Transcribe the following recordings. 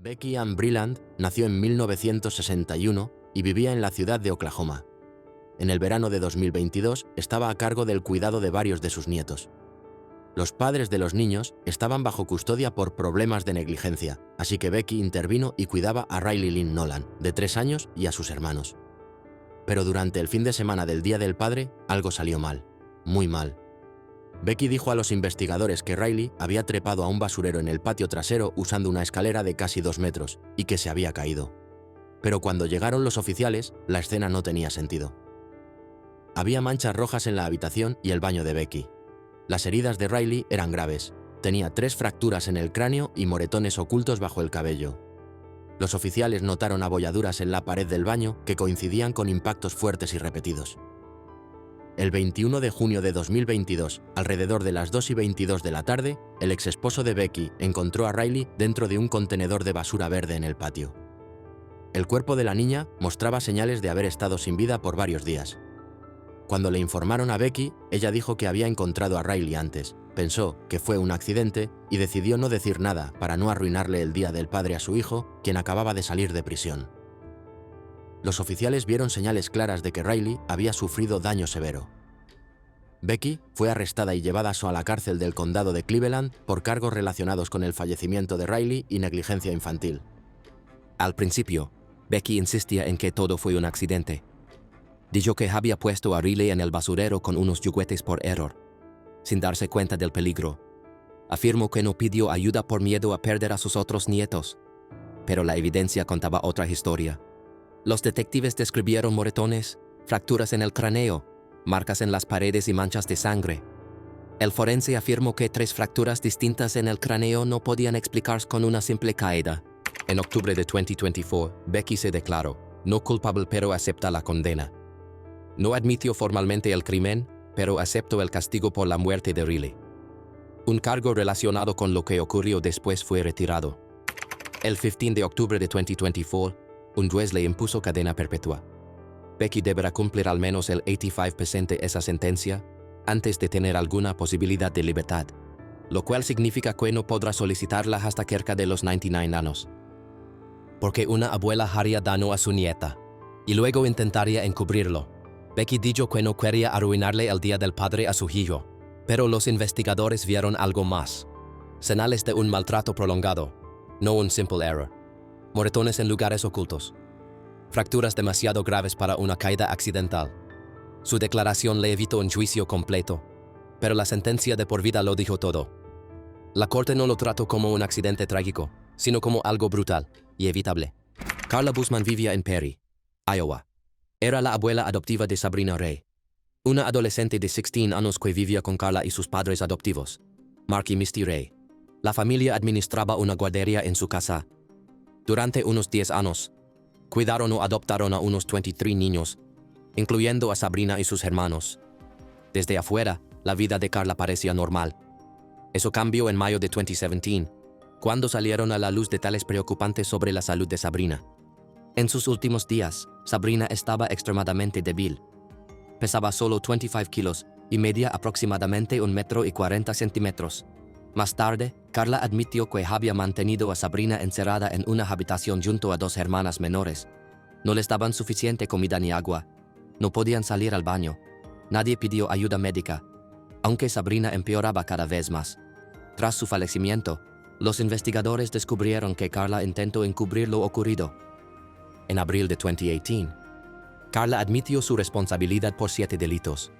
Becky Ann Bryland nació en 1961 y vivía en la ciudad de Oklahoma. En el verano de 2022 estaba a cargo del cuidado de varios de sus nietos. Los padres de los niños estaban bajo custodia por problemas de negligencia, así que Becky intervino y cuidaba a Riley Lynn Nolan, de 3 años, y a sus hermanos. Pero durante el fin de semana del Día del Padre, algo salió mal, muy mal. Becky dijo a los investigadores que Riley había trepado a un basurero en el patio trasero usando una escalera de casi 2 metros y que se había caído. Pero cuando llegaron los oficiales, la escena no tenía sentido. Había manchas rojas en la habitación y el baño de Becky. Las heridas de Riley eran graves. Tenía 3 fracturas en el cráneo y moretones ocultos bajo el cabello. Los oficiales notaron abolladuras en la pared del baño que coincidían con impactos fuertes y repetidos. El 21 de junio de 2022, alrededor de las 2:22 de la tarde, el exesposo de Becky encontró a Riley dentro de un contenedor de basura verde en el patio. El cuerpo de la niña mostraba señales de haber estado sin vida por varios días. Cuando le informaron a Becky, ella dijo que había encontrado a Riley antes, pensó que fue un accidente y decidió no decir nada para no arruinarle el Día del Padre a su hijo, quien acababa de salir de prisión. Los oficiales vieron señales claras de que Riley había sufrido daño severo. Becky fue arrestada y llevada a la cárcel del condado de Cleveland por cargos relacionados con el fallecimiento de Riley y negligencia infantil. Al principio, Becky insistía en que todo fue un accidente. Dijo que había puesto a Riley en el basurero con unos juguetes por error, sin darse cuenta del peligro. Afirmó que no pidió ayuda por miedo a perder a sus otros nietos, pero la evidencia contaba otra historia. Los detectives describieron moretones, fracturas en el cráneo, marcas en las paredes y manchas de sangre. El forense afirmó que 3 fracturas distintas en el cráneo no podían explicarse con una simple caída. En octubre de 2024, Becky se declaró no culpable pero acepta la condena. No admitió formalmente el crimen, pero aceptó el castigo por la muerte de Riley. Un cargo relacionado con lo que ocurrió después fue retirado. El 15 de octubre de 2024, un juez le impuso cadena perpetua. Becky deberá cumplir al menos el 85% de esa sentencia antes de tener alguna posibilidad de libertad, lo cual significa que no podrá solicitarla hasta cerca de los 99 años. Porque una abuela haría daño a su nieta y luego intentaría encubrirlo. Becky dijo que no quería arruinarle el Día del Padre a su hijo, pero los investigadores vieron algo más. Señales de un maltrato prolongado, no un simple error. Moretones en lugares ocultos. Fracturas demasiado graves para una caída accidental. Su declaración le evitó un juicio completo, pero la sentencia de por vida lo dijo todo. La corte no lo trató como un accidente trágico, sino como algo brutal y evitable. Carla Busman vivía en Perry, Iowa. Era la abuela adoptiva de Sabrina Ray, una adolescente de 16 años que vivía con Carla y sus padres adoptivos, Mark y Misty Ray. La familia administraba una guardería en su casa. Durante unos 10 años, cuidaron o adoptaron a unos 23 niños, incluyendo a Sabrina y sus hermanos. Desde afuera, la vida de Carla parecía normal. Eso cambió en mayo de 2017, cuando salieron a la luz detalles preocupantes sobre la salud de Sabrina. En sus últimos días, Sabrina estaba extremadamente débil. Pesaba solo 25 kilos y medía aproximadamente 1,40 m. Más tarde, Carla admitió que había mantenido a Sabrina encerrada en una habitación junto a 2 hermanas menores. No les daban suficiente comida ni agua. No podían salir al baño. Nadie pidió ayuda médica, aunque Sabrina empeoraba cada vez más. Tras su fallecimiento, los investigadores descubrieron que Carla intentó encubrir lo ocurrido. En abril de 2018, Carla admitió su responsabilidad por 7 delitos,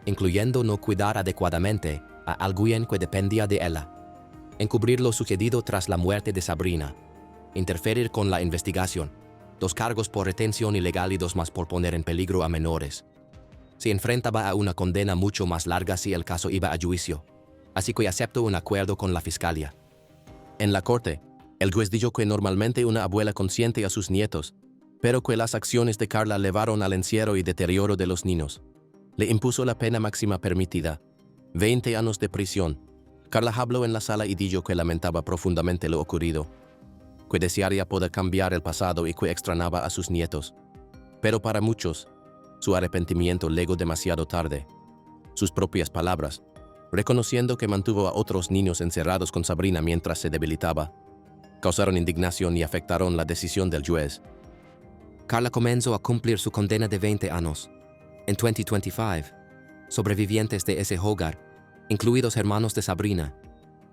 incluyendo no cuidar adecuadamente a alguien que dependía de ella, encubrir lo sucedido tras la muerte de Sabrina, interferir con la investigación, 2 cargos por retención ilegal y 2 más por poner en peligro a menores. Se enfrentaba a una condena mucho más larga si el caso iba a juicio, así que aceptó un acuerdo con la fiscalía. En la corte, el juez dijo que normalmente una abuela consiente a sus nietos, pero que las acciones de Carla llevaron al encierro y deterioro de los niños. Le impuso la pena máxima permitida, 20 años de prisión. Carla habló en la sala y dijo que lamentaba profundamente lo ocurrido, que desearía poder cambiar el pasado y que extrañaba a sus nietos. Pero para muchos, su arrepentimiento llegó demasiado tarde. Sus propias palabras, reconociendo que mantuvo a otros niños encerrados con Sabrina mientras se debilitaba. causaron indignación y afectaron la decisión del juez. Carla comenzó a cumplir su condena de 20 años. En 2025, sobrevivientes de ese hogar, incluidos hermanos de Sabrina,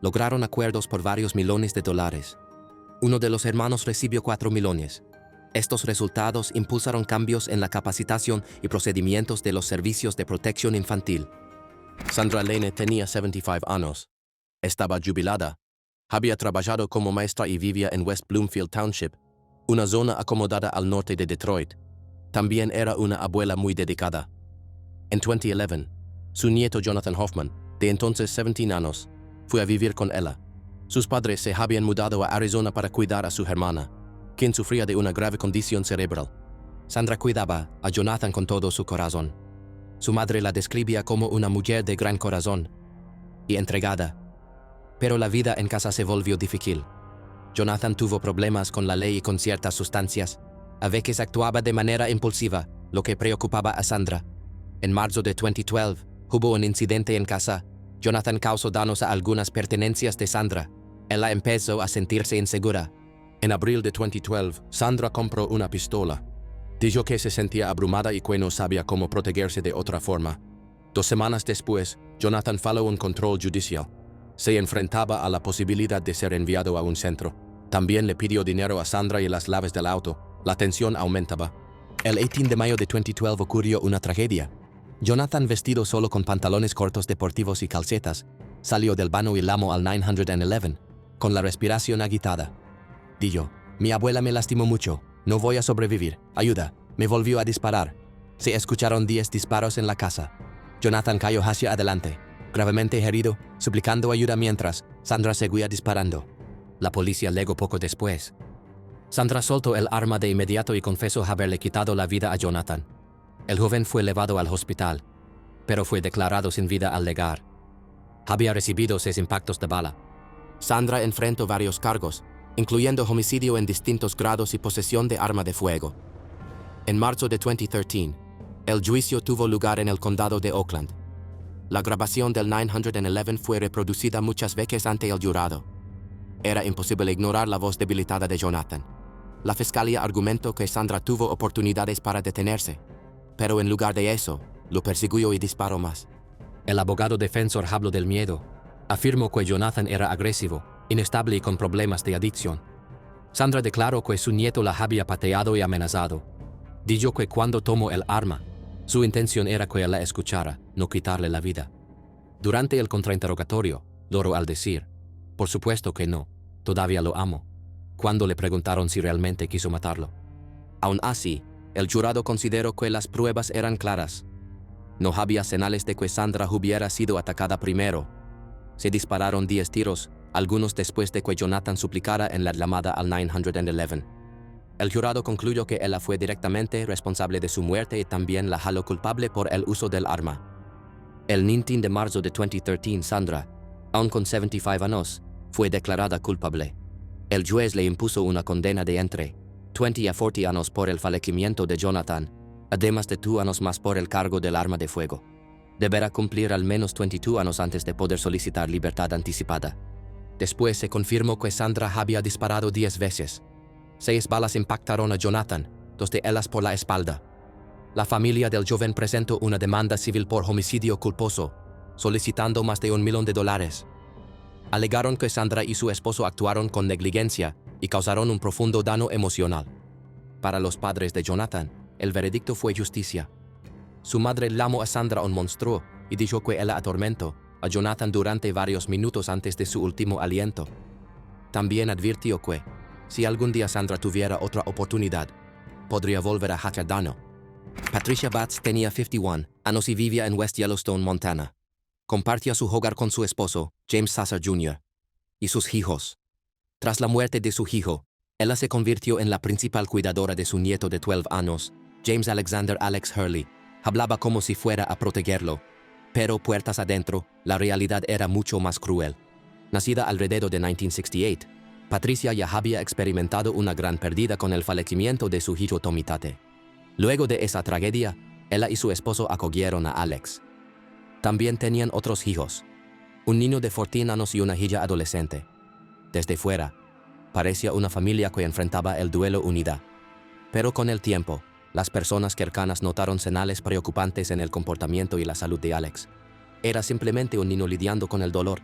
lograron acuerdos por varios millones de dólares. Uno de los hermanos recibió 4 millones. Estos resultados impulsaron cambios en la capacitación y procedimientos de los servicios de protección infantil. Sandra Lane tenía 75 años. Estaba jubilada. Había trabajado como maestra y vivía en West Bloomfield Township, una zona acomodada al norte de Detroit. También era una abuela muy dedicada. En 2011, su nieto Jonathan Hoffman, de entonces 17 años, fue a vivir con ella. Sus padres se habían mudado a Arizona para cuidar a su hermana, quien sufría de una grave condición cerebral. Sandra cuidaba a Jonathan con todo su corazón. Su madre la describía como una mujer de gran corazón y entregada. Pero la vida en casa se volvió difícil. Jonathan tuvo problemas con la ley y con ciertas sustancias. A veces actuaba de manera impulsiva, lo que preocupaba a Sandra. En marzo de 2012, hubo un incidente en casa. Jonathan causó daños a algunas pertenencias de Sandra. Ella empezó a sentirse insegura. En abril de 2012, Sandra compró una pistola. Dijo que se sentía abrumada y que no sabía cómo protegerse de otra forma. 2 semanas después, Jonathan faló un control judicial. Se enfrentaba a la posibilidad de ser enviado a un centro. También le pidió dinero a Sandra y las llaves del auto. La tensión aumentaba. El 18 de mayo de 2012 ocurrió una tragedia. Jonathan, vestido solo con pantalones cortos deportivos y calcetas, salió del baño y llamó al 911, con la respiración agitada. Dijo: mi abuela me lastimó mucho, no voy a sobrevivir, ayuda. Me volvió a disparar. Se escucharon 10 disparos en la casa. Jonathan cayó hacia adelante, gravemente herido, suplicando ayuda mientras Sandra seguía disparando. La policía llegó poco después. Sandra soltó el arma de inmediato y confesó haberle quitado la vida a Jonathan. El joven fue llevado al hospital, pero fue declarado sin vida al llegar. Había recibido 6 impactos de bala. Sandra enfrentó varios cargos, incluyendo homicidio en distintos grados y posesión de arma de fuego. En marzo de 2013, el juicio tuvo lugar en el condado de Oakland. La grabación del 911 fue reproducida muchas veces ante el jurado. Era imposible ignorar la voz debilitada de Jonathan. La fiscalía argumentó que Sandra tuvo oportunidades para detenerse, pero en lugar de eso, lo persiguió y disparó más. El abogado defensor habló del miedo. Afirmó que Jonathan era agresivo, inestable y con problemas de adicción. Sandra declaró que su nieto la había pateado y amenazado. Dijo que cuando tomó el arma, su intención era que la escuchara, no quitarle la vida. Durante el contrainterrogatorio, logró al decir: por supuesto que no, todavía lo amo, cuando le preguntaron si realmente quiso matarlo. Aún así, el jurado consideró que las pruebas eran claras. No había señales de que Sandra hubiera sido atacada primero. Se dispararon 10 tiros, algunos después de que Jonathan suplicara en la llamada al 911. El jurado concluyó que ella fue directamente responsable de su muerte y también la halló culpable por el uso del arma. El 19 de marzo de 2013, Sandra, aún con 75 años, fue declarada culpable. El juez le impuso una condena de entre 20 a 40 años por el fallecimiento de Jonathan, además de 2 años más por el cargo del arma de fuego. Deberá cumplir al menos 22 años antes de poder solicitar libertad anticipada. Después se confirmó que Sandra había disparado 10 veces. 6 balas impactaron a Jonathan, 2 de ellas por la espalda. La familia del joven presentó una demanda civil por homicidio culposo, solicitando más de $1 millón. Alegaron que Sandra y su esposo actuaron con negligencia y causaron un profundo daño emocional. Para los padres de Jonathan, el veredicto fue justicia. Su madre llamó a Sandra un monstruo y dijo que ella atormentó a Jonathan durante varios minutos antes de su último aliento. También advirtió que, si algún día Sandra tuviera otra oportunidad, podría volver a hacer daño. Patricia Batts tenía 51 años y vivía en West Yellowstone, Montana. Compartía su hogar con su esposo, James Sasser Jr., y sus hijos. Tras la muerte de su hijo, ella se convirtió en la principal cuidadora de su nieto de 12 años, James Alexander Alex Hurley. Hablaba como si fuera a protegerlo, pero puertas adentro, la realidad era mucho más cruel. Nacida alrededor de 1968, Patricia ya había experimentado una gran pérdida con el fallecimiento de su hijo Tommy Tate. Luego de esa tragedia, ella y su esposo acogieron a Alex. También tenían otros hijos, un niño de 14 años y una hija adolescente. Desde fuera, Parecía una familia que enfrentaba el duelo unida. Pero con el tiempo, las personas cercanas notaron señales preocupantes en el comportamiento y la salud de Alex. ¿Era simplemente un niño lidiando con el dolor?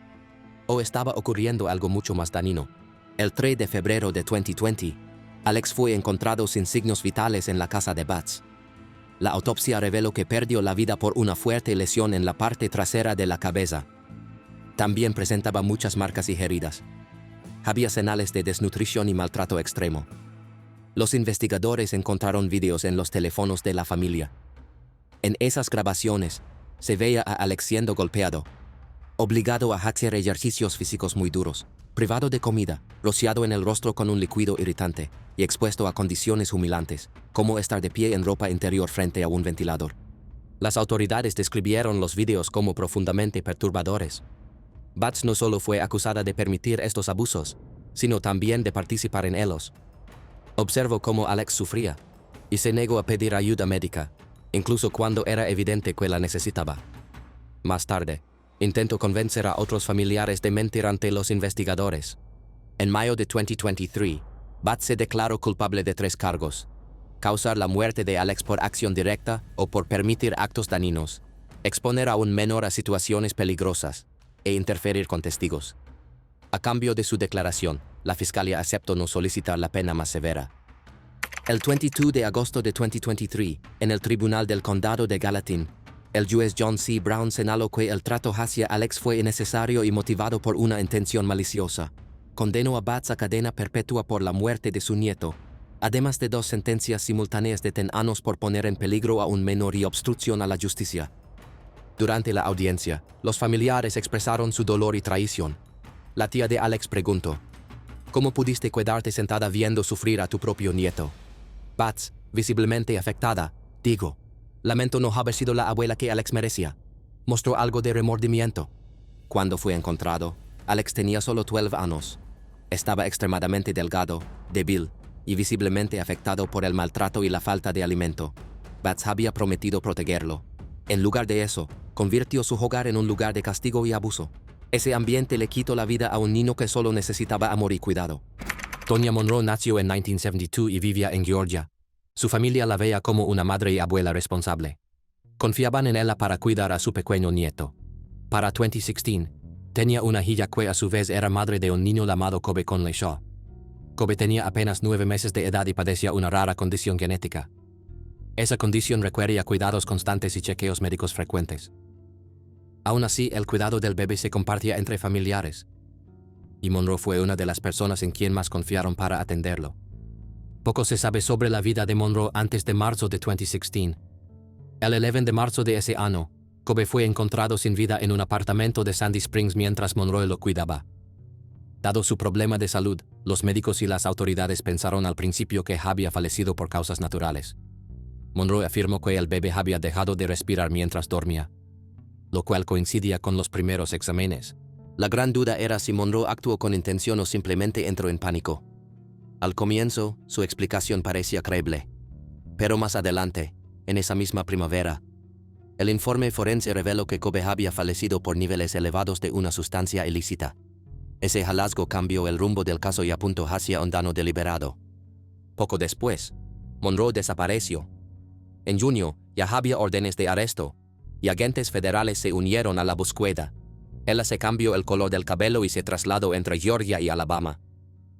¿O estaba ocurriendo algo mucho más dañino? El 3 de febrero de 2020, Alex fue encontrado sin signos vitales en la casa de Batts. La autopsia reveló que perdió la vida por una fuerte lesión en la parte trasera de la cabeza. También presentaba muchas marcas y heridas. Había señales de desnutrición y maltrato extremo. Los investigadores encontraron videos en los teléfonos de la familia. En esas grabaciones, se veía a Alex siendo golpeado, obligado a hacer ejercicios físicos muy duros, privado de comida, rociado en el rostro con un líquido irritante y expuesto a condiciones humillantes, como estar de pie en ropa interior frente a un ventilador. Las autoridades describieron los videos como profundamente perturbadores. Batts no solo fue acusada de permitir estos abusos, sino también de participar en ellos. Observó cómo Alex sufría y se negó a pedir ayuda médica, incluso cuando era evidente que la necesitaba. Más tarde, intentó convencer a otros familiares de mentir ante los investigadores. En mayo de 2023, Batts se declaró culpable de 3 cargos: causar la muerte de Alex por acción directa o por permitir actos dañinos, exponer a un menor a situaciones peligrosas e interferir con testigos. A cambio de su declaración, la fiscalía aceptó no solicitar la pena más severa. El 22 de agosto de 2023, en el Tribunal del Condado de Gallatin, el juez John C. Brown señaló que el trato hacia Alex fue innecesario y motivado por una intención maliciosa. Condenó a Batts a cadena perpetua por la muerte de su nieto, además de 2 sentencias simultáneas de 10 años por poner en peligro a un menor y obstrucción a la justicia. Durante la audiencia, los familiares expresaron su dolor y traición. La tía de Alex preguntó: ¿cómo pudiste quedarte sentada viendo sufrir a tu propio nieto? Batts, visiblemente afectada, dijo: lamento no haber sido la abuela que Alex merecía. Mostró algo de remordimiento. Cuando fue encontrado, Alex tenía solo 12 años. Estaba extremadamente delgado, débil y visiblemente afectado por el maltrato y la falta de alimento. Batts había prometido protegerlo. En lugar de eso, convirtió su hogar en un lugar de castigo y abuso. Ese ambiente le quitó la vida a un niño que solo necesitaba amor y cuidado. Tonya Monroe nació en 1972 y vivía en Georgia. Su familia la veía como una madre y abuela responsable. Confiaban en ella para cuidar a su pequeño nieto. Para 2016, tenía una hija que a su vez era madre de un niño llamado Kobe Conley Shaw. Kobe tenía apenas 9 meses de edad y padecía una rara condición genética. Esa condición requería cuidados constantes y chequeos médicos frecuentes. Aún así, el cuidado del bebé se compartía entre familiares, y Monroe fue una de las personas en quien más confiaron para atenderlo. Poco se sabe sobre la vida de Monroe antes de marzo de 2016. El 11 de marzo de ese año, Kobe fue encontrado sin vida en un apartamento de Sandy Springs mientras Monroe lo cuidaba. Dado su problema de salud, los médicos y las autoridades pensaron al principio que había fallecido por causas naturales. Monroe afirmó que el bebé había dejado de respirar mientras dormía, lo cual coincidía con los primeros exámenes. La gran duda era si Monroe actuó con intención o simplemente entró en pánico. Al comienzo, su explicación parecía creíble. Pero más adelante, en esa misma primavera, el informe forense reveló que Kobe había fallecido por niveles elevados de una sustancia ilícita. Ese hallazgo cambió el rumbo del caso y apuntó hacia un daño deliberado. Poco después, Monroe desapareció. En junio, ya había órdenes de arresto, y agentes federales se unieron a la búsqueda. Ella se cambió el color del cabello y se trasladó entre Georgia y Alabama.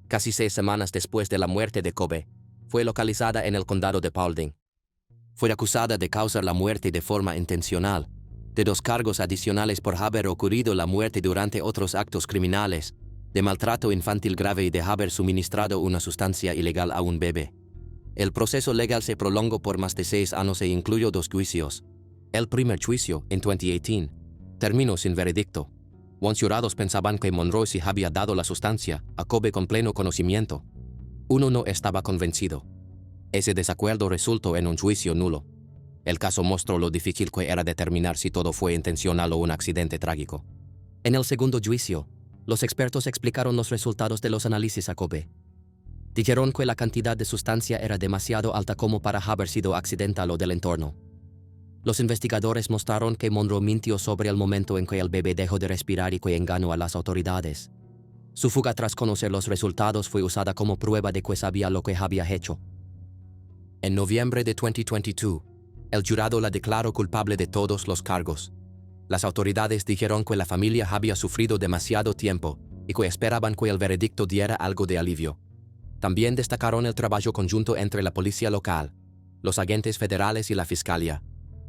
Casi 6 semanas después de la muerte de Kobe, fue localizada en el condado de Paulding. Fue acusada de causar la muerte de forma intencional, de 2 cargos adicionales por haber ocurrido la muerte durante otros actos criminales, de maltrato infantil grave y de haber suministrado una sustancia ilegal a un bebé. El proceso legal se prolongó por más de 6 años e incluyó 2 juicios. El primer juicio, en 2018, terminó sin veredicto. Los jurados pensaban que Monroe sí había dado la sustancia a Kobe con pleno conocimiento. Uno no estaba convencido. Ese desacuerdo resultó en un juicio nulo. El caso mostró lo difícil que era determinar si todo fue intencional o un accidente trágico. En el segundo juicio, los expertos explicaron los resultados de los análisis a Kobe. Dijeron que la cantidad de sustancia era demasiado alta como para haber sido accidental o del entorno. Los investigadores mostraron que Monroe mintió sobre el momento en que el bebé dejó de respirar y que engañó a las autoridades. Su fuga tras conocer los resultados fue usada como prueba de que sabía lo que había hecho. En noviembre de 2022, el jurado la declaró culpable de todos los cargos. Las autoridades dijeron que la familia había sufrido demasiado tiempo y que esperaban que el veredicto diera algo de alivio. También destacaron el trabajo conjunto entre la policía local, los agentes federales y la fiscalía.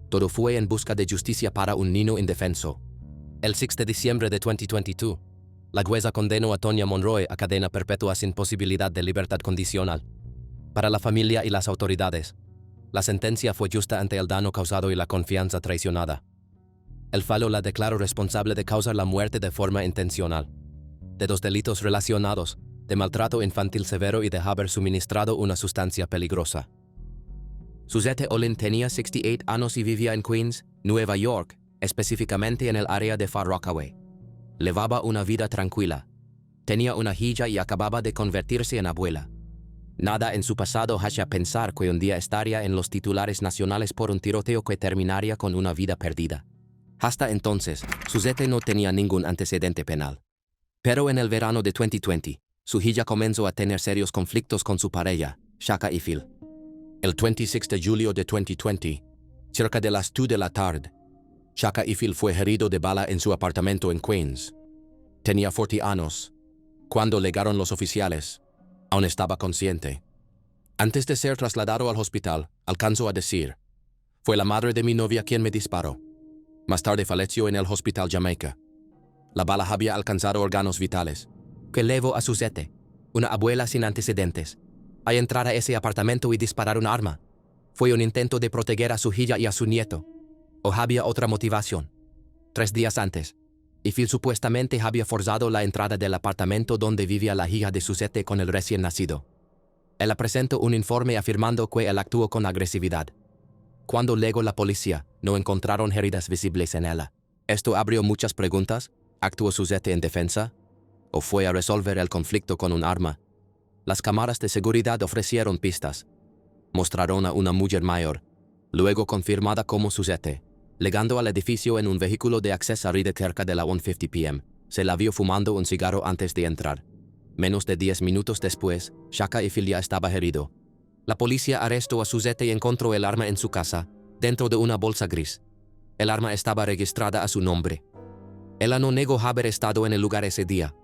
Todo fue en busca de justicia para un niño indefenso. El 6 de diciembre de 2022, la jueza condenó a Tonya Monroe a cadena perpetua sin posibilidad de libertad condicional. Para la familia y las autoridades, la sentencia fue justa ante el daño causado y la confianza traicionada. El fallo la declaró responsable de causar la muerte de forma intencional, de 2 delitos relacionados, de maltrato infantil severo y de haber suministrado una sustancia peligrosa. Suzette Olin tenía 68 años y vivía en Queens, Nueva York, específicamente en el área de Far Rockaway. Llevaba una vida tranquila. Tenía una hija y acababa de convertirse en abuela. Nada en su pasado hacía pensar que un día estaría en los titulares nacionales por un tiroteo que terminaría con una vida perdida. Hasta entonces, Suzette no tenía ningún antecedente penal. Pero en el verano de 2020, su hija comenzó a tener serios conflictos con su pareja, Shaka y Phil. El 26 de julio de 2020, cerca de las 2 de la tarde, Shaka y Phil fue herido de bala en su apartamento en Queens. Tenía 40 años. Cuando llegaron los oficiales, aún estaba consciente. Antes de ser trasladado al hospital, alcanzó a decir: "Fue la madre de mi novia quien me disparó". Más tarde falleció en el Hospital Jamaica. La bala había alcanzado órganos vitales. Que llevó a Suzette, una abuela sin antecedentes, a entrar a ese apartamento y disparar un arma. ¿Fue un intento de proteger a su hija y a su nieto? ¿O había otra motivación? 3 días antes, y Phil supuestamente había forzado la entrada del apartamento donde vivía la hija de Suzette con el recién nacido. Él presentó un informe afirmando que él actuó con agresividad. Cuando llegó la policía, no encontraron heridas visibles en ella. Esto abrió muchas preguntas. ¿Actuó Suzette en defensa? ¿O fue a resolver el conflicto con un arma? Las cámaras de seguridad ofrecieron pistas. Mostraron a una mujer mayor, luego confirmada como Suzette, llegando al edificio en un vehículo de accesoría cerca de la 1:50 p.m. Se la vio fumando un cigarro antes de entrar. Menos de 10 minutos después, Shaka y Phil ya estaba herido. La policía arrestó a Suzette y encontró el arma en su casa, dentro de una bolsa gris. El arma estaba registrada a su nombre. Ella no negó haber estado en el lugar ese día.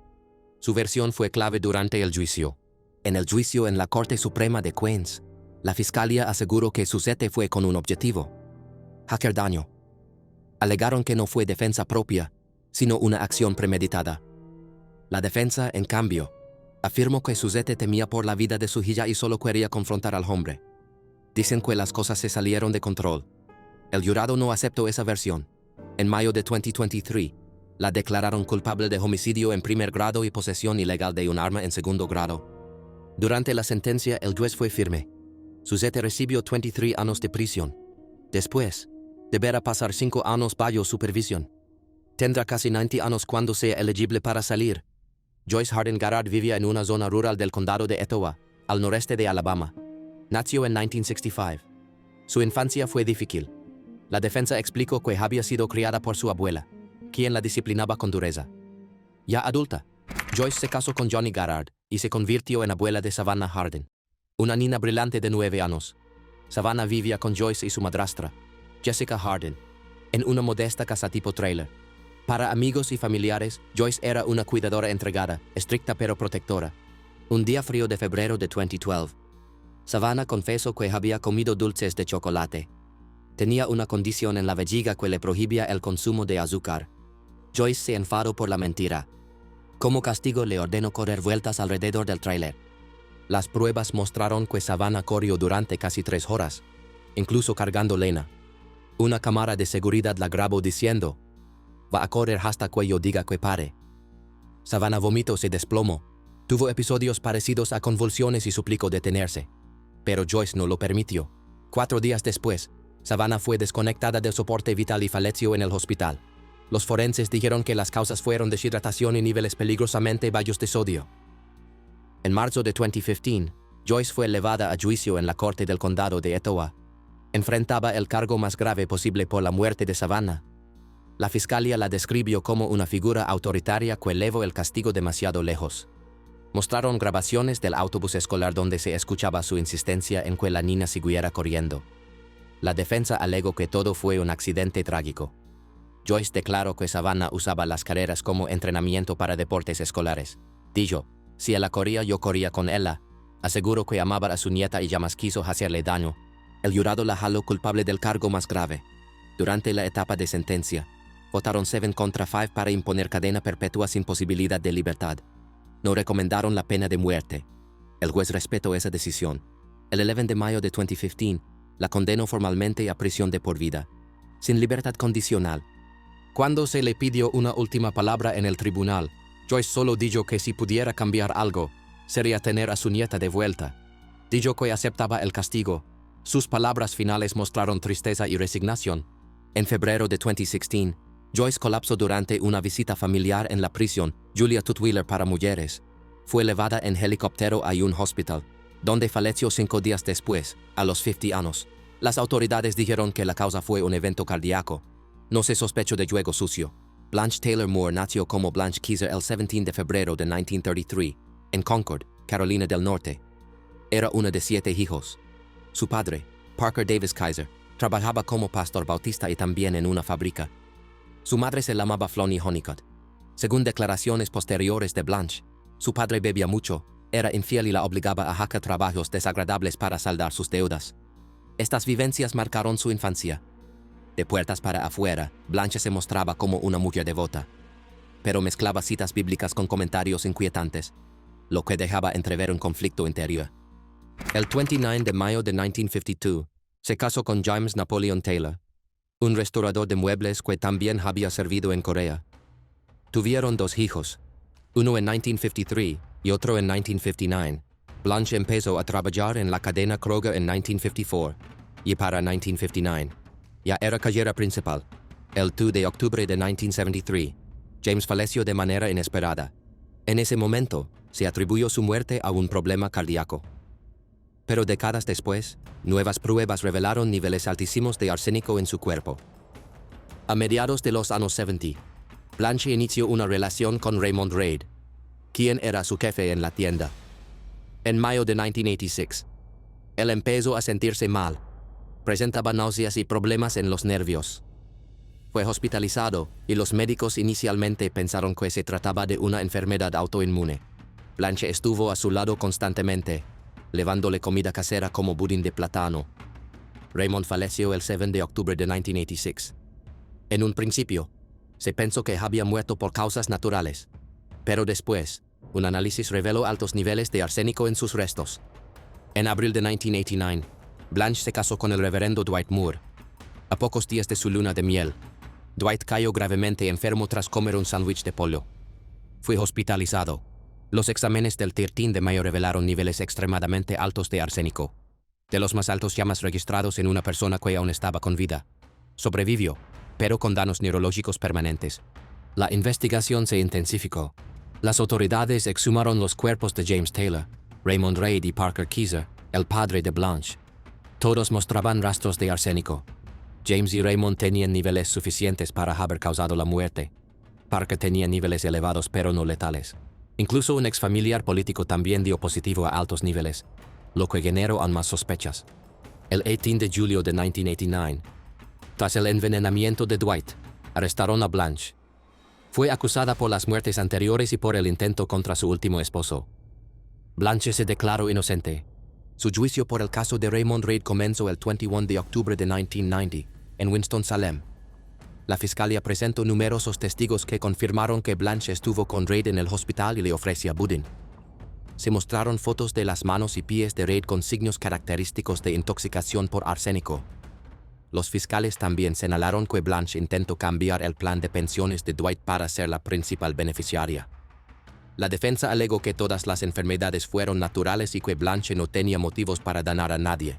Su versión fue clave durante el juicio. En el juicio en la Corte Suprema de Queens, la fiscalía aseguró que Suzette fue con un objetivo: hacer daño. Alegaron que no fue defensa propia, sino una acción premeditada. La defensa, en cambio, afirmó que Suzette temía por la vida de su hija y solo quería confrontar al hombre. Dicen que las cosas se salieron de control. El jurado no aceptó esa versión. En mayo de 2023, la declararon culpable de homicidio en primer grado y posesión ilegal de un arma en segundo grado. Durante la sentencia, el juez fue firme. Suzette recibió 23 años de prisión. Después, deberá pasar 5 años bajo supervisión. Tendrá casi 90 años cuando sea elegible para salir. Joyce Harden Garrard vivía en una zona rural del condado de Etowah, al noreste de Alabama. Nació en 1965. Su infancia fue difícil. La defensa explicó que había sido criada por su abuela, quien la disciplinaba con dureza. Ya adulta, Joyce se casó con Johnny Garrard y se convirtió en abuela de Savannah Harden, una niña brillante de 9 años. Savannah vivía con Joyce y su madrastra, Jessica Harden, en una modesta casa tipo trailer. Para amigos y familiares, Joyce era una cuidadora entregada, estricta pero protectora. Un día frío de febrero de 2012, Savannah confesó que había comido dulces de chocolate. Tenía una condición en la vejiga que le prohibía el consumo de azúcar. Joyce se enfadó por la mentira. Como castigo le ordenó correr vueltas alrededor del tráiler. Las pruebas mostraron que Savannah corrió durante casi 3 horas, incluso cargando lena. Una cámara de seguridad la grabó diciendo: "Va a correr hasta que yo diga que pare". Savannah vomitó, se desplomó. Tuvo episodios parecidos a convulsiones y suplicó detenerse. Pero Joyce no lo permitió. 4 días después, Savannah fue desconectada del soporte vital y falleció en el hospital. Los forenses dijeron que las causas fueron deshidratación y niveles peligrosamente bajos de sodio. En marzo de 2015, Joyce fue elevada a juicio en la corte del condado de Etowah. Enfrentaba el cargo más grave posible por la muerte de Savannah. La fiscalía la describió como una figura autoritaria que elevó el castigo demasiado lejos. Mostraron grabaciones del autobús escolar donde se escuchaba su insistencia en que la niña siguiera corriendo. La defensa alegó que todo fue un accidente trágico. Joyce declaró que Savannah usaba las carreras como entrenamiento para deportes escolares. Dijo, si ella corría, yo corría con ella. Aseguró que amaba a su nieta y jamás quiso hacerle daño. El jurado la jaló culpable del cargo más grave. Durante la etapa de sentencia, votaron 7 contra 5 para imponer cadena perpetua sin posibilidad de libertad. No recomendaron la pena de muerte. El juez respetó esa decisión. El 11 de mayo de 2015, la condenó formalmente a prisión de por vida, sin libertad condicional. Cuando se le pidió una última palabra en el tribunal, Joyce solo dijo que si pudiera cambiar algo, sería tener a su nieta de vuelta. Dijo que aceptaba el castigo. Sus palabras finales mostraron tristeza y resignación. En febrero de 2016, Joyce colapsó durante una visita familiar en la prisión Julia Tutwiler para mujeres. Fue llevada en helicóptero a un hospital, donde falleció 5 días después, a los 50 años. Las autoridades dijeron que la causa fue un evento cardíaco. No se sospechó de juego sucio. Blanche Taylor Moore nació como Blanche Keiser el 17 de febrero de 1933, en Concord, Carolina del Norte. Era una de 7 hijos. Su padre, Parker Davis Keiser, trabajaba como pastor bautista y también en una fábrica. Su madre se llamaba Flonnie Honeycutt. Según declaraciones posteriores de Blanche, su padre bebía mucho, era infiel y la obligaba a hacer trabajos desagradables para saldar sus deudas. Estas vivencias marcaron su infancia. De puertas para afuera, Blanche se mostraba como una mujer devota, pero mezclaba citas bíblicas con comentarios inquietantes, lo que dejaba entrever un conflicto interior. El 29 de mayo de 1952, se casó con James Napoleon Taylor, un restaurador de muebles que también había servido en Corea. Tuvieron 2 hijos, uno en 1953 y otro en 1959. Blanche empezó a trabajar en la cadena Kroger en 1954 y para 1959. Ya era carrera principal. El 2 de octubre de 1973, James falleció de manera inesperada. En ese momento, se atribuyó su muerte a un problema cardíaco. Pero décadas después, nuevas pruebas revelaron niveles altísimos de arsénico en su cuerpo. A mediados de los años 70, Blanche inició una relación con Raymond Reid, quien era su jefe en la tienda. En mayo de 1986, él empezó a sentirse mal. Presentaba náuseas y problemas en los nervios. Fue hospitalizado y los médicos inicialmente pensaron que se trataba de una enfermedad autoinmune. Blanche estuvo a su lado constantemente, llevándole comida casera como budín de plátano. Raymond falleció el 7 de octubre de 1986. En un principio, se pensó que había muerto por causas naturales, pero después, un análisis reveló altos niveles de arsénico en sus restos. En abril de 1989, Blanche se casó con el reverendo Dwight Moore. A pocos días de su luna de miel, Dwight cayó gravemente enfermo tras comer un sándwich de pollo. Fue hospitalizado. Los exámenes del 13 de mayo revelaron niveles extremadamente altos de arsénico, de los más altos jamás registrados en una persona que aún estaba con vida. Sobrevivió, pero con daños neurológicos permanentes. La investigación se intensificó. Las autoridades exhumaron los cuerpos de James Taylor, Raymond Reid y Parker Keiser, el padre de Blanche. Todos mostraban rastros de arsénico. James y Raymond tenían niveles suficientes para haber causado la muerte. Parker tenía niveles elevados pero no letales. Incluso un exfamiliar político también dio positivo a altos niveles, lo que generó aún más sospechas. El 18 de julio de 1989, tras el envenenamiento de Dwight, arrestaron a Blanche. Fue acusada por las muertes anteriores y por el intento contra su último esposo. Blanche se declaró inocente. Su juicio por el caso de Raymond Reid comenzó el 21 de octubre de 1990, en Winston-Salem. La fiscalía presentó numerosos testigos que confirmaron que Blanche estuvo con Reid en el hospital y le ofrecía budín. Se mostraron fotos de las manos y pies de Reid con signos característicos de intoxicación por arsénico. Los fiscales también señalaron que Blanche intentó cambiar el plan de pensiones de Dwight para ser la principal beneficiaria. La defensa alegó que todas las enfermedades fueron naturales y que Blanche no tenía motivos para dañar a nadie.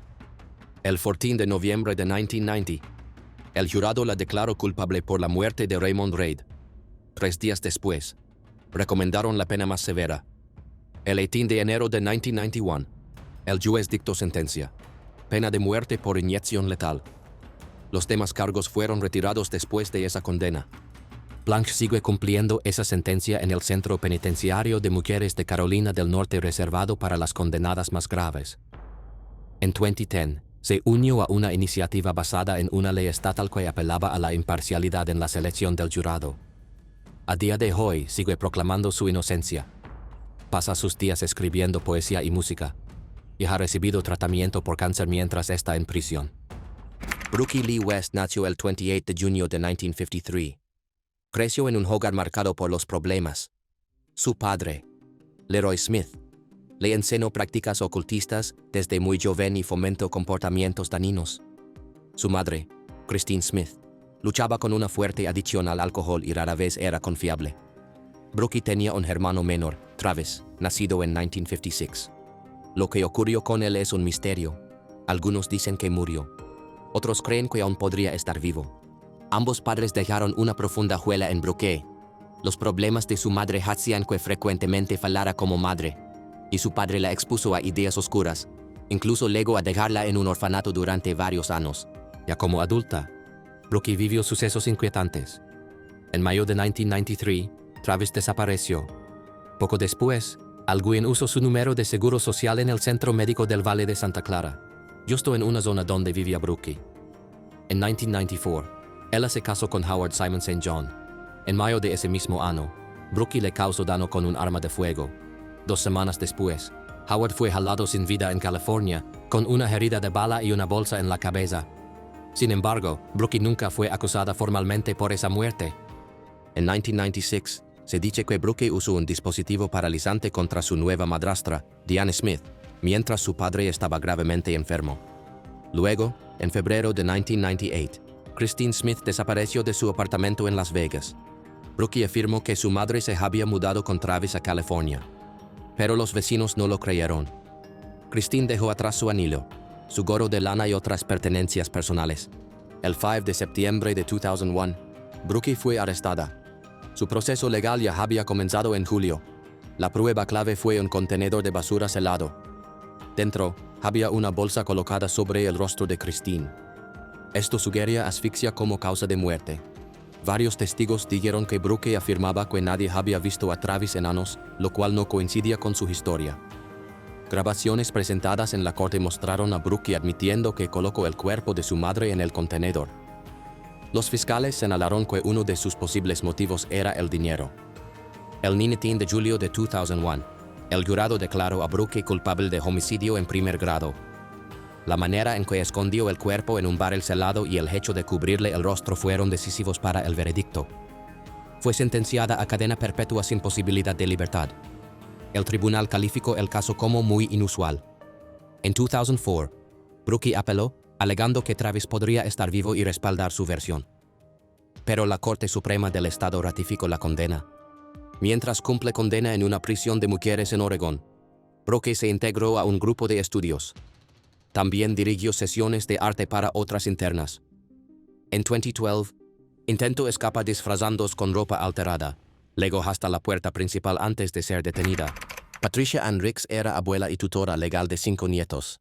El 14 de noviembre de 1990, el jurado la declaró culpable por la muerte de Raymond Reid. 3 días después, recomendaron la pena más severa. El 18 de enero de 1991, el juez dictó sentencia: pena de muerte por inyección letal. Los demás cargos fueron retirados después de esa condena. Blanche sigue cumpliendo esa sentencia en el Centro Penitenciario de Mujeres de Carolina del Norte reservado para las condenadas más graves. En 2010, se unió a una iniciativa basada en una ley estatal que apelaba a la imparcialidad en la selección del jurado. A día de hoy sigue proclamando su inocencia. Pasa sus días escribiendo poesía y música, y ha recibido tratamiento por cáncer mientras está en prisión. Brooke Lee West nació el 28 de junio de 1953. Creció en un hogar marcado por los problemas. Su padre, Leroy Smith, le enseñó prácticas ocultistas desde muy joven y fomentó comportamientos dañinos. Su madre, Christine Smith, luchaba con una fuerte adicción al alcohol y rara vez era confiable. Brooke tenía un hermano menor, Travis, nacido en 1956. Lo que ocurrió con él es un misterio. Algunos dicen que murió. Otros creen que aún podría estar vivo. Ambos padres dejaron una profunda huella en Brooke. Los problemas de su madre hacían que frecuentemente fallara como madre, y su padre la expuso a ideas oscuras, incluso llegó a dejarla en un orfanato durante varios años. Ya como adulta, Brooke vivió sucesos inquietantes. En mayo de 1993, Travis desapareció. Poco después, alguien usó su número de seguro social en el Centro Médico del Valle de Santa Clara, justo en una zona donde vivía Brooke. En 1994, ella se casó con Howard Simon St. John. En mayo de ese mismo año, Brooke le causó daño con un arma de fuego. 2 semanas después, Howard fue jalado sin vida en California, con una herida de bala y una bolsa en la cabeza. Sin embargo, Brooke nunca fue acusada formalmente por esa muerte. En 1996, se dice que Brooke usó un dispositivo paralizante contra su nueva madrastra, Diane Smith, mientras su padre estaba gravemente enfermo. Luego, en febrero de 1998, Christine Smith desapareció de su apartamento en Las Vegas. Brooke afirmó que su madre se había mudado con Travis a California, pero los vecinos no lo creyeron. Christine dejó atrás su anillo, su gorro de lana y otras pertenencias personales. El 5 de septiembre de 2001, Brooke fue arrestada. Su proceso legal ya había comenzado en julio. La prueba clave fue un contenedor de basura selado. Dentro, había una bolsa colocada sobre el rostro de Christine. Esto sugería asfixia como causa de muerte. Varios testigos dijeron que Brooke afirmaba que nadie había visto a Travis en años, lo cual no coincidía con su historia. Grabaciones presentadas en la corte mostraron a Brooke admitiendo que colocó el cuerpo de su madre en el contenedor. Los fiscales señalaron que uno de sus posibles motivos era el dinero. El 19 de julio de 2001, el jurado declaró a Brooke culpable de homicidio en primer grado. La manera en que escondió el cuerpo en un barril selado y el hecho de cubrirle el rostro fueron decisivos para el veredicto. Fue sentenciada a cadena perpetua sin posibilidad de libertad. El tribunal calificó el caso como muy inusual. En 2004, Brooke apeló, alegando que Travis podría estar vivo y respaldar su versión. Pero la Corte Suprema del Estado ratificó la condena. Mientras cumple condena en una prisión de mujeres en Oregón, Brooke se integró a un grupo de estudios. También dirigió sesiones de arte para otras internas. En 2012, intentó escapar disfrazándose con ropa alterada. Llegó hasta la puerta principal antes de ser detenida. Patricia Ann Ricks era abuela y tutora legal de 5 nietos.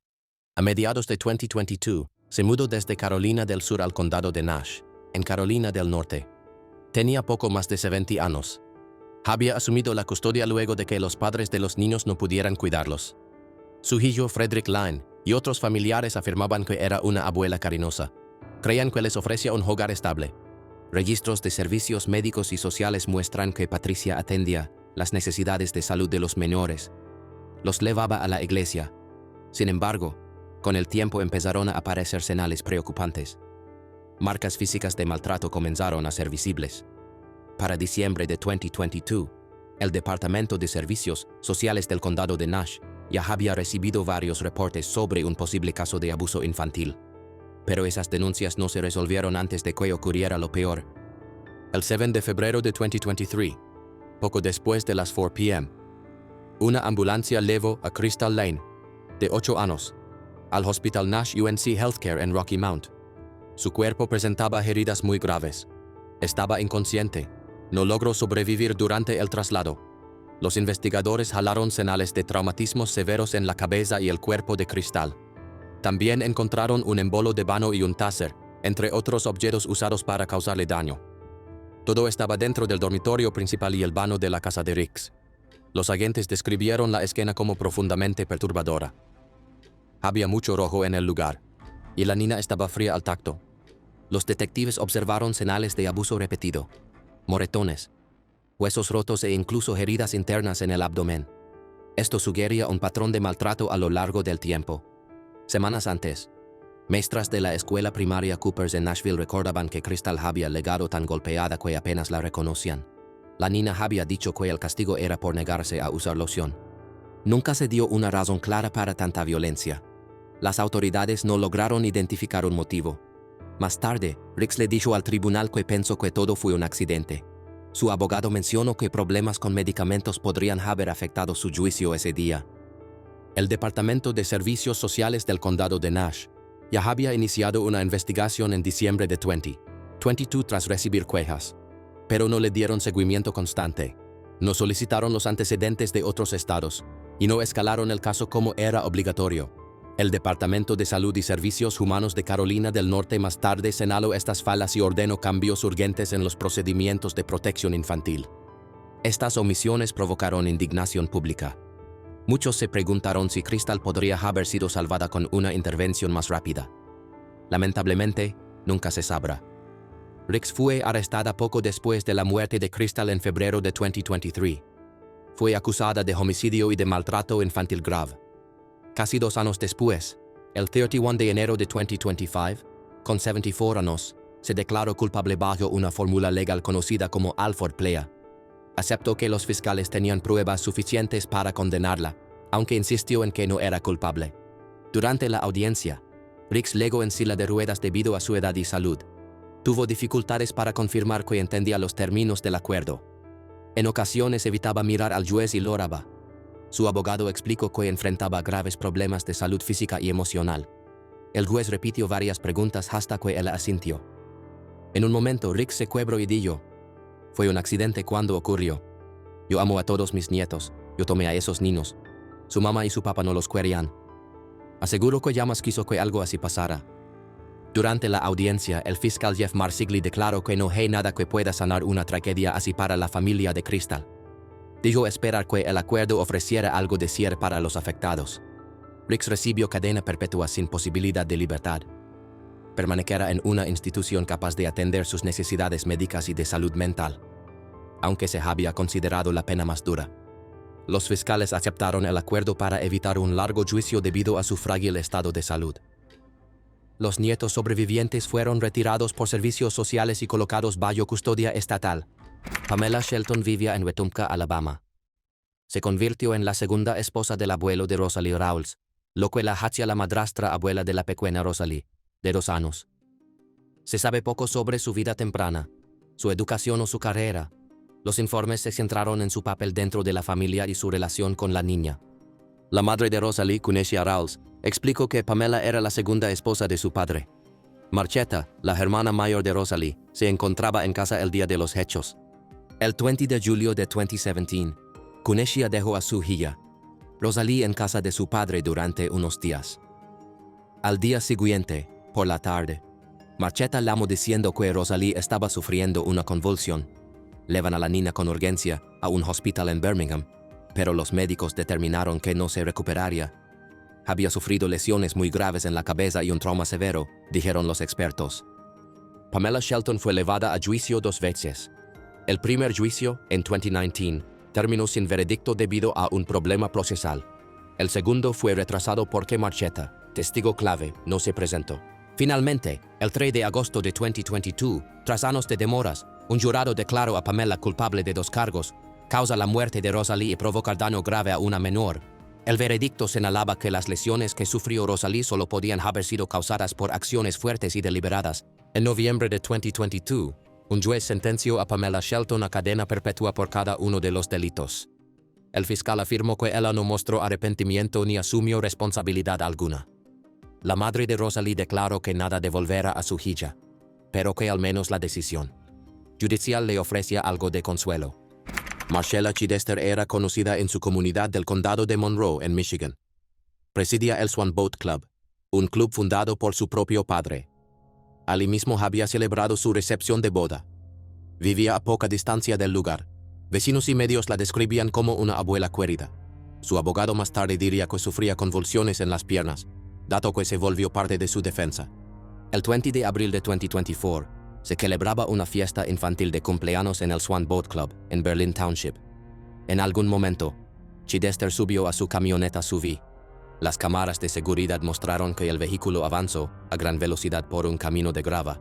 A mediados de 2022, se mudó desde Carolina del Sur al condado de Nash, en Carolina del Norte. Tenía poco más de 70 años. Había asumido la custodia luego de que los padres de los niños no pudieran cuidarlos. Su hijo Frederick Line y otros familiares afirmaban que era una abuela cariñosa. Creían que les ofrecía un hogar estable. Registros de servicios médicos y sociales muestran que Patricia atendía las necesidades de salud de los menores. Los llevaba a la iglesia. Sin embargo, con el tiempo empezaron a aparecer señales preocupantes. Marcas físicas de maltrato comenzaron a ser visibles. Para diciembre de 2022, el Departamento de Servicios Sociales del Condado de Nash ya había recibido varios reportes sobre un posible caso de abuso infantil. Pero esas denuncias no se resolvieron antes de que ocurriera lo peor. El 7 de febrero de 2023, poco después de las 4 p.m., una ambulancia llevó a Crystal Lane, de 8 años, al Hospital Nash UNC Healthcare en Rocky Mount. Su cuerpo presentaba heridas muy graves. Estaba inconsciente. No logró sobrevivir durante el traslado. Los investigadores hallaron señales de traumatismos severos en la cabeza y el cuerpo de Crystal. También encontraron un embolo de vano y un taser, entre otros objetos usados para causarle daño. Todo estaba dentro del dormitorio principal y el vano de la casa de Rix. Los agentes describieron la escena como profundamente perturbadora. Había mucho rojo en el lugar, y la niña estaba fría al tacto. Los detectives observaron señales de abuso repetido, moretones, huesos rotos e incluso heridas internas en el abdomen. Esto sugería un patrón de maltrato a lo largo del tiempo. Semanas antes, maestras de la escuela primaria Coopers en Nashville recordaban que Crystal había legado tan golpeada que apenas la reconocían. La niña había dicho que el castigo era por negarse a usar loción. Nunca se dio una razón clara para tanta violencia. Las autoridades no lograron identificar un motivo. Más tarde, Rix le dijo al tribunal que pensó que todo fue un accidente. Su abogado mencionó que problemas con medicamentos podrían haber afectado su juicio ese día. El Departamento de Servicios Sociales del Condado de Nash ya había iniciado una investigación en diciembre de 2022 tras recibir quejas, pero no le dieron seguimiento constante. No solicitaron los antecedentes de otros estados y no escalaron el caso como era obligatorio. El Departamento de Salud y Servicios Humanos de Carolina del Norte más tarde señaló estas fallas y ordenó cambios urgentes en los procedimientos de protección infantil. Estas omisiones provocaron indignación pública. Muchos se preguntaron si Crystal podría haber sido salvada con una intervención más rápida. Lamentablemente, nunca se sabrá. Rix fue arrestada poco después de la muerte de Crystal en febrero de 2023. Fue acusada de homicidio y de maltrato infantil grave. Casi 2 años después, el 31 de enero de 2025, con 74 años, se declaró culpable bajo una fórmula legal conocida como Alford Plea. Aceptó que los fiscales tenían pruebas suficientes para condenarla, aunque insistió en que no era culpable. Durante la audiencia, Rix legó en silla de ruedas debido a su edad y salud. Tuvo dificultades para confirmar que entendía los términos del acuerdo. En ocasiones evitaba mirar al juez y lo oraba. Su abogado explicó que enfrentaba graves problemas de salud física y emocional. El juez repitió varias preguntas hasta que él asintió. En un momento, Rix se quebró y dijo: «Fue un accidente cuando ocurrió. Yo amo a todos mis nietos. Yo tomé a esos niños. Su mamá y su papá no los querían. Aseguro que jamás quiso que algo así pasara». Durante la audiencia, el fiscal Jeff Marsigli declaró que no hay nada que pueda sanar una tragedia así para la familia de Crystal. Dijo esperar que el acuerdo ofreciera algo de cierre para los afectados. Rix recibió cadena perpetua sin posibilidad de libertad. Permanecerá en una institución capaz de atender sus necesidades médicas y de salud mental, aunque se había considerado la pena más dura. Los fiscales aceptaron el acuerdo para evitar un largo juicio debido a su frágil estado de salud. Los nietos sobrevivientes fueron retirados por servicios sociales y colocados bajo custodia estatal. Pamela Shelton vivía en Wetumpka, Alabama. Se convirtió en la segunda esposa del abuelo de Rosalie Rawls, lo que la hacía la madrastra abuela de la pequeña Rosalie, de 2 años. Se sabe poco sobre su vida temprana, su educación o su carrera. Los informes se centraron en su papel dentro de la familia y su relación con la niña. La madre de Rosalie, Kunesia Rawls, explicó que Pamela era la segunda esposa de su padre. Marchetta, la hermana mayor de Rosalie, se encontraba en casa el día de los hechos. El 20 de julio de 2017, Kunesia dejó a su hija, Rosalie, en casa de su padre durante unos días. Al día siguiente, por la tarde, Marchetta llamó diciendo que Rosalie estaba sufriendo una convulsión. Llevan a la niña con urgencia a un hospital en Birmingham, pero los médicos determinaron que no se recuperaría. Había sufrido lesiones muy graves en la cabeza y un trauma severo, dijeron los expertos. Pamela Shelton fue llevada a juicio 2 veces. El primer juicio, en 2019, terminó sin veredicto debido a un problema procesal. El segundo fue retrasado porque Marchetta, testigo clave, no se presentó. Finalmente, el 3 de agosto de 2022, tras años de demoras, un jurado declaró a Pamela culpable de 2 cargos: causa la muerte de Rosalie y provocar daño grave a una menor. El veredicto señalaba que las lesiones que sufrió Rosalie solo podían haber sido causadas por acciones fuertes y deliberadas. En noviembre de 2022, un juez sentenció a Pamela Shelton a cadena perpetua por cada uno de los delitos. El fiscal afirmó que ella no mostró arrepentimiento ni asumió responsabilidad alguna. La madre de Rosalie declaró que nada devolverá a su hija, pero que al menos la decisión judicial le ofrecía algo de consuelo. Marcella Chidester era conocida en su comunidad del condado de Monroe, en Michigan. Presidía el Swan Boat Club, un club fundado por su propio padre. Allí mismo había celebrado su recepción de boda. Vivía a poca distancia del lugar. Vecinos y medios la describían como una abuela cuerida. Su abogado más tarde diría que sufría convulsiones en las piernas, dato que se volvió parte de su defensa. El 20 de abril de 2024, se celebraba una fiesta infantil de cumpleaños en el Swan Boat Club, en Berlin Township. En algún momento, Chidester subió a su camioneta SUV. Las cámaras de seguridad mostraron que el vehículo avanzó a gran velocidad por un camino de grava,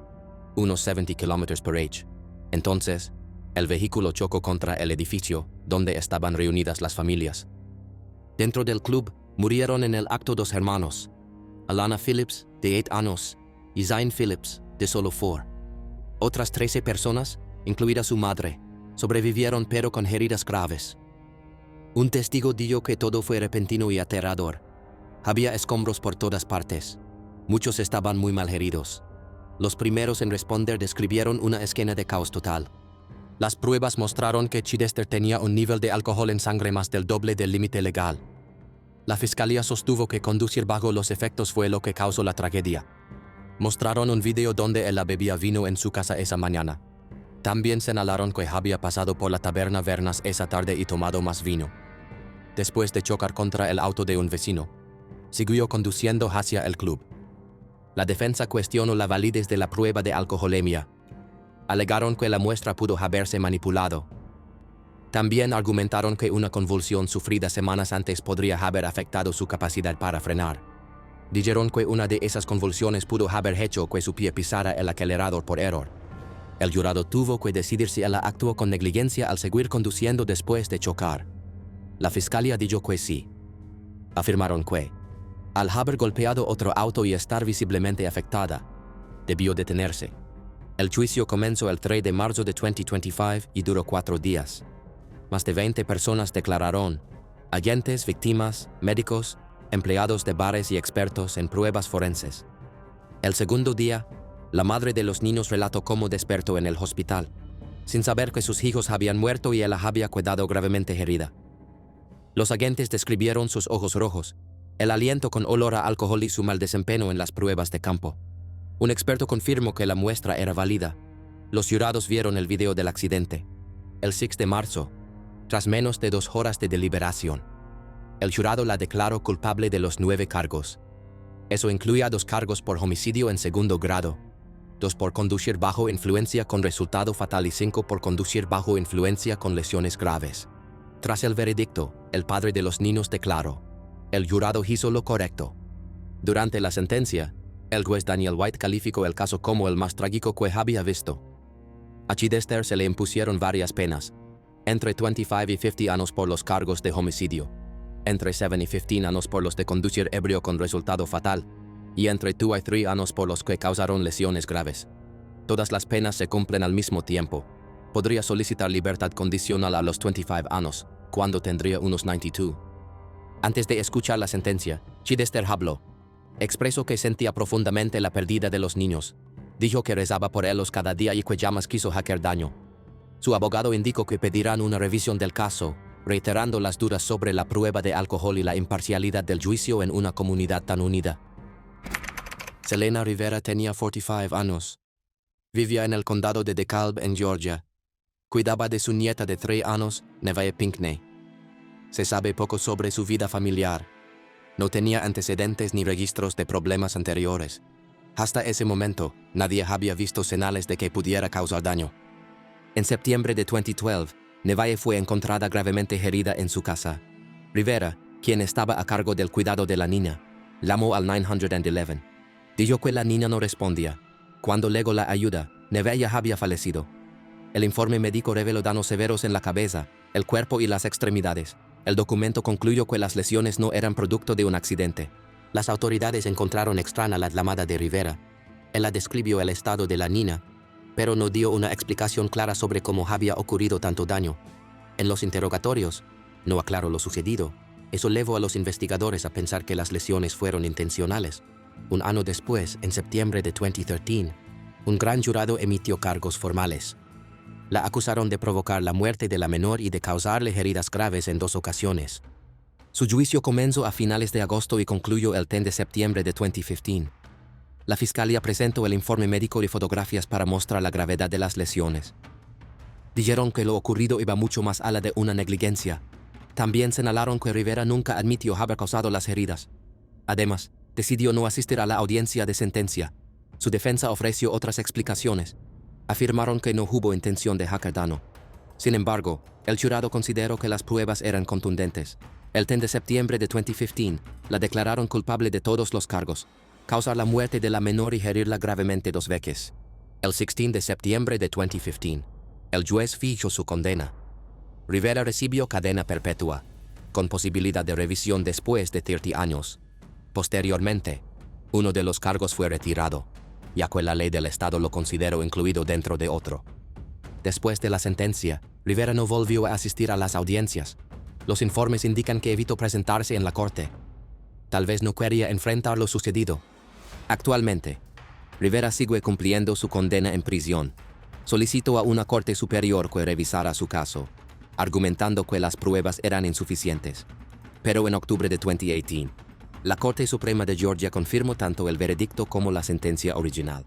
unos 70 km/h. Entonces, el vehículo chocó contra el edificio donde estaban reunidas las familias. Dentro del club, murieron en el acto 2 hermanos, Alana Phillips, de 8 años, y Zane Phillips, de solo 4. Otras 13 personas, incluida su madre, sobrevivieron pero con heridas graves. Un testigo dijo que todo fue repentino y aterrador. Había escombros por todas partes. Muchos estaban muy mal heridos. Los primeros en responder describieron una escena de caos total. Las pruebas mostraron que Chidester tenía un nivel de alcohol en sangre más del doble del límite legal. La fiscalía sostuvo que conducir bajo los efectos fue lo que causó la tragedia. Mostraron un video donde él bebía vino en su casa esa mañana. También señalaron que había pasado por la taberna Vernas esa tarde y tomado más vino. Después de chocar contra el auto de un vecino, siguió conduciendo hacia el club. La defensa cuestionó la validez de la prueba de alcoholemia. Alegaron que la muestra pudo haberse manipulado. También argumentaron que una convulsión sufrida semanas antes podría haber afectado su capacidad para frenar. Dijeron que una de esas convulsiones pudo haber hecho que su pie pisara el acelerador por error. El jurado tuvo que decidir si él actuó con negligencia al seguir conduciendo después de chocar. La fiscalía dijo que sí. Afirmaron que, al haber golpeado otro auto y estar visiblemente afectada, debió detenerse. El juicio comenzó el 3 de marzo de 2025 y duró 4 días. Más de 20 personas declararon, agentes, víctimas, médicos, empleados de bares y expertos en pruebas forenses. El segundo día, la madre de los niños relató cómo despertó en el hospital, sin saber que sus hijos habían muerto y ella había quedado gravemente herida. Los agentes describieron sus ojos rojos, el aliento con olor a alcohol y su mal desempeño en las pruebas de campo. Un experto confirmó que la muestra era válida. Los jurados vieron el video del accidente. El 6 de marzo, tras menos de 2 horas de deliberación, el jurado la declaró culpable de los 9 cargos. Eso incluía 2 cargos por homicidio en segundo grado, 2 por conducir bajo influencia con resultado fatal y 5 por conducir bajo influencia con lesiones graves. Tras el veredicto, el padre de los niños declaró, el jurado hizo lo correcto. Durante la sentencia, el juez Daniel White calificó el caso como el más trágico que había visto. A Chidester se le impusieron varias penas, entre 25 y 50 años por los cargos de homicidio, entre 7 y 15 años por los de conducir ebrio con resultado fatal, y entre 2 y 3 años por los que causaron lesiones graves. Todas las penas se cumplen al mismo tiempo. Podría solicitar libertad condicional a los 25 años, cuando tendría unos 92. Antes de escuchar la sentencia, Chidester habló. Expresó que sentía profundamente la pérdida de los niños. Dijo que rezaba por ellos cada día y que jamás quiso hacer daño. Su abogado indicó que pedirán una revisión del caso, reiterando las dudas sobre la prueba de alcohol y la imparcialidad del juicio en una comunidad tan unida. Selena Rivera tenía 45 años. Vivía en el condado de DeKalb, en Georgia. Cuidaba de su nieta de 3 años, Nevaeh Pinckney. Se sabe poco sobre su vida familiar. No tenía antecedentes ni registros de problemas anteriores. Hasta ese momento, nadie había visto señales de que pudiera causar daño. En septiembre de 2012, Nevaeh fue encontrada gravemente herida en su casa. Rivera, quien estaba a cargo del cuidado de la niña, llamó al 911. Dijo que la niña no respondía. Cuando legó la ayuda, Nevaeh ya había fallecido. El informe médico reveló daños severos en la cabeza, el cuerpo y las extremidades. El documento concluyó que las lesiones no eran producto de un accidente. Las autoridades encontraron extraña la llamada de Rivera. Ella describió el estado de la niña, pero no dio una explicación clara sobre cómo había ocurrido tanto daño. En los interrogatorios, no aclaró lo sucedido. Eso llevó a los investigadores a pensar que las lesiones fueron intencionales. Un año después, en septiembre de 2013, un gran jurado emitió cargos formales. La acusaron de provocar la muerte de la menor y de causarle heridas graves en 2 ocasiones. Su juicio comenzó a finales de agosto y concluyó el 10 de septiembre de 2015. La fiscalía presentó el informe médico y fotografías para mostrar la gravedad de las lesiones. Dijeron que lo ocurrido iba mucho más allá de una negligencia. También señalaron que Rivera nunca admitió haber causado las heridas. Además, decidió no asistir a la audiencia de sentencia. Su defensa ofreció otras explicaciones. Afirmaron que no hubo intención de hacer daño. Sin embargo, el jurado consideró que las pruebas eran contundentes. El 10 de septiembre de 2015, la declararon culpable de todos los cargos, causar la muerte de la menor y herirla gravemente 2 veces. El 16 de septiembre de 2015, el juez fijó su condena. Rivera recibió cadena perpetua, con posibilidad de revisión después de 30 años. Posteriormente, uno de los cargos fue retirado, ya que la ley del Estado lo consideró incluido dentro de otro. Después de la sentencia, Rivera no volvió a asistir a las audiencias. Los informes indican que evitó presentarse en la corte. Tal vez no quería enfrentar lo sucedido. Actualmente, Rivera sigue cumpliendo su condena en prisión. Solicitó a una corte superior que revisara su caso, argumentando que las pruebas eran insuficientes. Pero en octubre de 2018, la Corte Suprema de Georgia confirmó tanto el veredicto como la sentencia original.